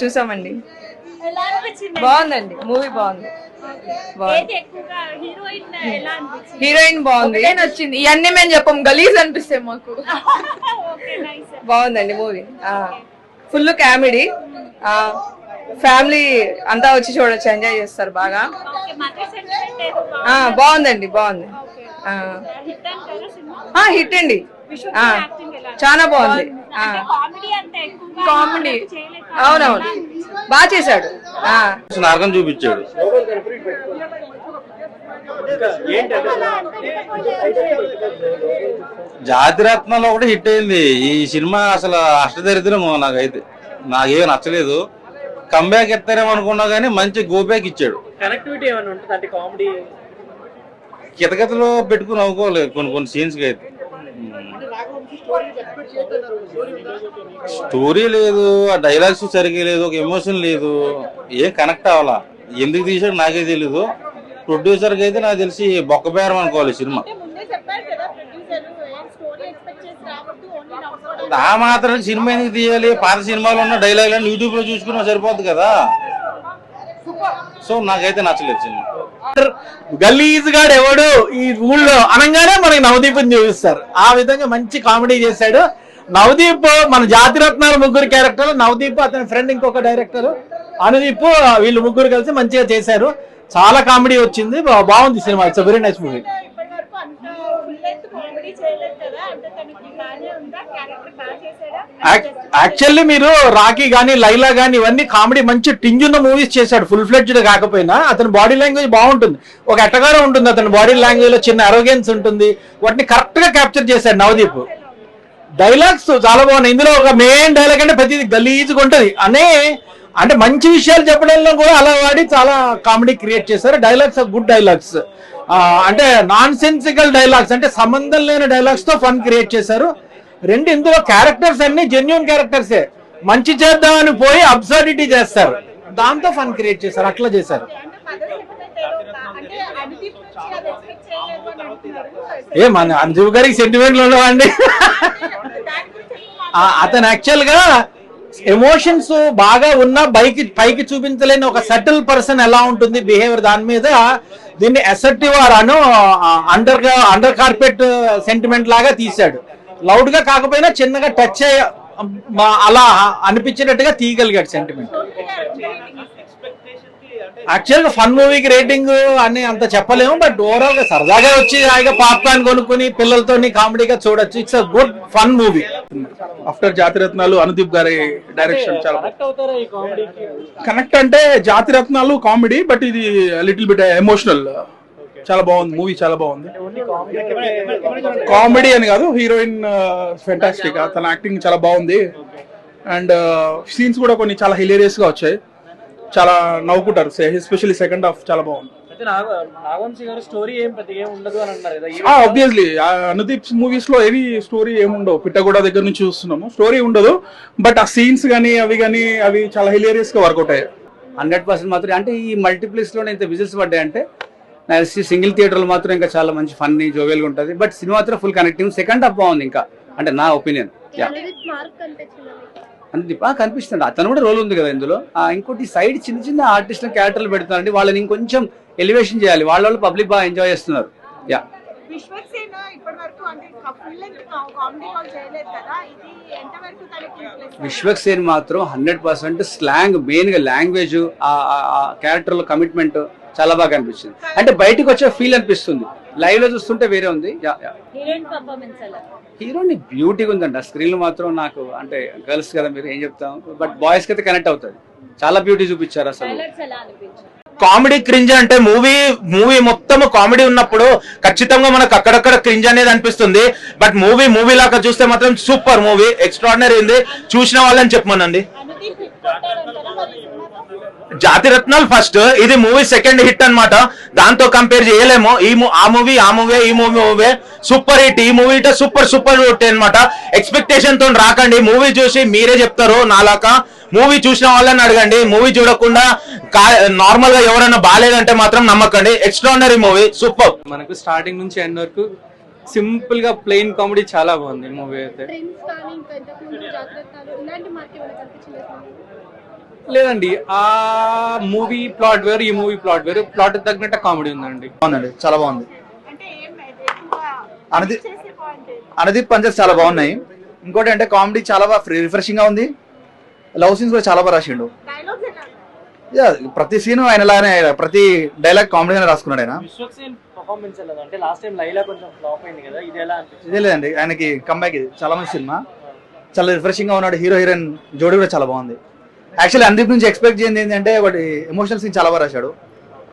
చూసామండి. బాగుందండి, మూవీ బాగుంది. హీరోయిన్ బాగుంది, వచ్చింది. ఇవన్నీ మేము చెప్పం, గలీజ్ అనిపిస్తాయి మాకు. బాగుందండి మూవీ. ఫుల్ కామెడీ, ఫ్యామిలీ అంతా వచ్చి చూడొచ్చు, ఎంజాయ్ చేస్తారు బాగా. బాగుందండి, బాగుంది. హిట్ అండి, చాలా బాగుంది. కామెడీ అవునవును, బాగా చేశాడు. నరకం చూపించాడు. జాతిరత్నాలు ఒకటి హిట్ అయింది. ఈ సినిమా అసలు అష్టదరిద్రం. నాకేం నచ్చలేదు. కంబ్యాక్ ఎత్తారేమో అనుకున్నా కానీ మంచి గోబ్యాక్ ఇచ్చాడు. కనెక్టివిటీ ఏమైనా ఉంటుంది అంటే కామెడీ కితకితలో పెట్టుకుని అవ్వుకోలేదు కొన్ని సీన్స్ కి అయితే. స్టోరీ లేదు, ఆ డైలాగ్స్ సరిగ్గా లేదు, ఒక ఎమోషన్ లేదు, ఏం కనెక్ట్ అవ్వాలా. ఎందుకు తీసాడు నాకే తెలీదు. ప్రొడ్యూసర్ కి అయితే నాకు తెలిసి బొక్క బేరం అనుకోవాలి సినిమా. ఆ మాత్రం సినిమా ఎందుకు తీయాలి? పాత సినిమాలో ఉన్న డైలాగ్ అని యూట్యూబ్ లో చూసుకున్నా సరిపోద్ది కదా. సో నాకైతే నచ్చలేదు సినిమా. గలీజ్ గాడు ఎవడు ఈ ఊళ్ళో అనగానే మనకి నవదీప్ చూపిస్తారు. ఆ విధంగా మంచి కామెడీ చేశాడు నవదీప్. మన జాతిరత్నాలు ముగ్గురు క్యారెక్టర్, నవదీప్ అతని ఫ్రెండ్ ఇంకొక డైరెక్టర్ అనుదీప్, వీళ్ళు ముగ్గురు కలిసి మంచిగా చేశారు. చాలా కామెడీ వచ్చింది, బాగుంది cinema. It's very nice movie. Actually మీరు రాఖీ గానీ లైలా గానీ ఇవన్నీ కామెడీ మంచి టింజ్ ఉన్న మూవీస్ చేశాడు. ఫుల్ ఫ్లెడ్జ్డ్ కాకపోయినా అతని బాడీ లాంగ్వేజ్ బాగుంటుంది, ఒక ఎట్టగారం ఉంటుంది. అతని బాడీ లాంగ్వేజ్ లో చిన్న అరోగెన్స్ ఉంటుంది. వాటిని కరెక్ట్ గా క్యాప్చర్ చేశాడు నవదీప్. డైలాగ్స్ చాలా బాగున్నాయి. ఇందులో ఒక మెయిన్ డైలాగ్ అంటే ప్రతిది గలీజ్గా ఉంటది అంటే మంచి విషయాలు చెప్పడంలో కూడా అలా వాడి చాలా కామెడీ క్రియేట్ చేశారు. డైలాగ్స్ గుడ్ డైలాగ్స్, అంటే నాన్ సెన్సికల్ డైలాగ్స్, అంటే సంబంధం లేని డైలాగ్స్ తో ఫన్ క్రియేట్ చేశారు. రెండు ఇందులో క్యారెక్టర్స్ అన్ని జెన్యూన్ క్యారెక్టర్సే. మంచి చేద్దామని పోయి అబ్సర్డిటీ చేస్తారు, దాంతో ఫన్ క్రియేట్ చేశారు. అట్లా చేశారు. మన అంజు గారికి సెంటిమెంట్లు ఉండవండి. అతను యాక్చువల్ గా ఎమోషన్స్ బాగా ఉన్నా పైకి చూపించలేని ఒక సటిల్ పర్సన్ ఎలా ఉంటుంది బిహేవియర్, దాని మీద దీన్ని అసర్టివ్ అను అండర్ కార్పెట్ సెంటిమెంట్ లాగా తీశాడు. లౌడ్ గా కాకపోయినా చిన్నగా టచ్ అలా అనిపించేటట్టుగా తీయగలిగాడు సెంటిమెంట్. యాక్చువల్ గా ఫన్ మూవీకి రేటింగ్ అని అంత చెప్పలేము, బట్ ఓవరాల్ గా సరదాగా వచ్చి హాయిగా పాప్కార్న్ కొనుక్కుని పిల్లలతో కామెడీగా చూడొచ్చు. It's a good fun movie. After Jathiratnalu Anudeep గారి డైరెక్షన్ చాలా కనెక్ట్. అంటే జాతిరత్నాలు కామెడీ, బట్ ఇది లిటిల్ బిట్ ఎమోషనల్. చాలా బాగుంది మూవీ, చాలా బాగుంది. కామెడీ అని కాదు, హీరోయిన్ ఫెంటాస్టిక్, తన యాక్టింగ్ చాలా బాగుంది. అండ్ సీన్స్ కూడా కొన్ని చాలా హిలేరియస్ గా వచ్చాయి, చాలా నవ్వుకుంటారు. ఎస్పెషల్లీ సెకండ్ హాఫ్ చాలా బాగుంది. ఆబ్వియస్లీ అనుదీప్ మూవీస్ లో ఏవి స్టోరీ ఏముండవు. పిట్టగూడ దగ్గర నుంచి చూస్తున్నాము, స్టోరీ ఉండదు. బట్ ఆ సీన్స్ కానీ అవి చాలా హిలేరియస్ గా వర్కౌట్ అయ్యాయి. 100% మాత్రం. అంటే ఈ మల్టీప్లెక్స్ లోనే ఇంత విజిల్స్ పడ్డాయి అంటే సింగిల్ థియేటర్ లో మాత్రం ఇంకా చాలా మంచి ఫన్నీ జోవియల్ గా ఉంటుంది. బట్ సినిమా మాత్రం ఫుల్ కనెక్టింగ్. సెకండ్ హాఫ్ బాగుంది ఇంకా, అంటే నా ఒపీనియన్. అనుదీప్ కనిపిస్తుంది, అతను కూడా రోల్ ఉంది కదా ఇందులో. ఇంకోటి సైడ్ చిన్న ఆర్టిస్టుల క్యారెక్టర్లు పెడుతున్నారండి, వాళ్ళని ఇంకొంచెం ఎలివేషన్ చేయాలి. వాళ్ళ పబ్లిక్ బాగా ఎంజాయ్ చేస్తున్నారు. యా, విశ్వక్సేన్ మాత్రం 100% స్లాంగ్, మెయిన్ గా లాంగ్వేజ్, ఆ క్యారెక్టర్ లో కమిట్మెంట్ చాలా బాగా అనిపిస్తుంది. అంటే బయటకు వచ్చే ఫీల్ అనిపిస్తుంది, లైవ్ లో చూస్తుంటే వేరే ఉంది. హీరోయిన్ బ్యూటీగా ఉందండి. ఆ స్క్రీన్ లో మాత్రం నాకు, అంటే గర్ల్స్ కదా మీరు ఏం చెప్తాం, బట్ బాయ్స్ కి అయితే కనెక్ట్ అవుతుంది. చాలా బ్యూటీ చూపించారు అసలు. కామెడీ క్రింజ్ అంటే మూవీ మొత్తం కామెడీ ఉన్నప్పుడు ఖచ్చితంగా మనకు అక్కడక్కడ క్రింజ్ అనేది అనిపిస్తుంది. బట్ మూవీ లాగా చూస్తే మాత్రం సూపర్ మూవీ, ఎక్స్ట్రాడినరీ ఉంది. చూసిన వాళ్ళని చెప్పమనండి. జాతిరత్నాలు ఫస్ట్, ఇది మూవీ సెకండ్ హిట్ అన్నమాట. దాంతో కంపేర్ చేయలేము. ఆ మూవీ సూపర్ హిట్. ఈ మూవీ సూపర్ హిట్ అనమాట. ఎక్స్పెక్టేషన్ తో రాకండి, మూవీ చూసి మీరే చెప్తారు. నాలాగా మూవీ చూసిన వాళ్ళని అడగండి. మూవీ చూడకుండా నార్మల్ గా ఎవరైనా బాగాలేదంటే మాత్రం నమ్మకండి. Extraordinary movie, super. మనకు స్టార్టింగ్ నుంచి ఎండ్ వరకు సింపుల్ గా ప్లెయిన్ కామెడీ చాలా బాగుంది మూవీ అయితే. ట్రెండ్స్ కానీ ఇంకా ఇంతకుముందు జాగ్రత్తలు ఇలాంటి మార్క్ ఏమైనా కనిపించలేదు. లేదండి, ఆ మూవీ ప్లాట్ వేరు, ఈ మూవీ ప్లాట్ వేరు. ప్లాట్ తగ్గినట్టు కామెడీ ఉందండి. బాగుందండి, చాలా బాగుంది. అంటే ఏం ఎక్కువ అనదీప్ చేసే పాయింట్ అనదీప్ పంచెస్ చాలా బాగున్నాయి. ఇంకోటి అంటే కామెడీ చాలా బాగా రిఫ్రెషింగ్ గా ఉంది. లవ్ సీన్స్ కూడా చాలా బాగా రాసిండు. డైలాగ్స్ ఎలా యా, ప్రతి సీన్ ఆయన లాగానే, ప్రతి డైలాగ్ కామెడీగానే రాసుకున్నాడు ఆయన. పర్ఫార్మెన్స్ ఎలా అంటే లాస్ట్ టైం లైలా కొంచెం ఫ్లాప్ అయింది కదా, ఇది ఎలా అనిపించింది? ఇదే లేదండి, ఆయనకి కంబ్యాక్ ఇది చాలా మంచి సినిమా. చాలా రిఫ్రెషింగ్ గా ఉన్నాడు. హీరో హీరోయిన్ జోడీ కూడా చాలా బాగుంది. యాక్చువల్లీ అందరి నుంచి ఎక్స్పెక్ట్ చేయండి ఏంటంటే ఒకటి ఎమోషనల్ సీన్ చాలా బాగా రాశాడు.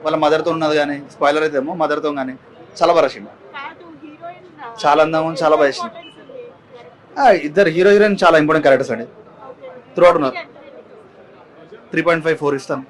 వాళ్ళ మదర్తో ఉన్నది కానీ, స్పాయిలర్ అయితే ఏమో మదర్తో కానీ చాలా బాగా రాసిండు. కాదు హీరోయిన్ చాలా అందంగా ఉంది, చాలా బాగా చేసింది. ఇద్దరు హీరో హీరోయిన్ చాలా ఇంపార్టెంట్ క్యారెక్టర్స్ అండి. త్రూ అవుట్ ఉన్నారు. 3.5, 4 ఇస్తాను.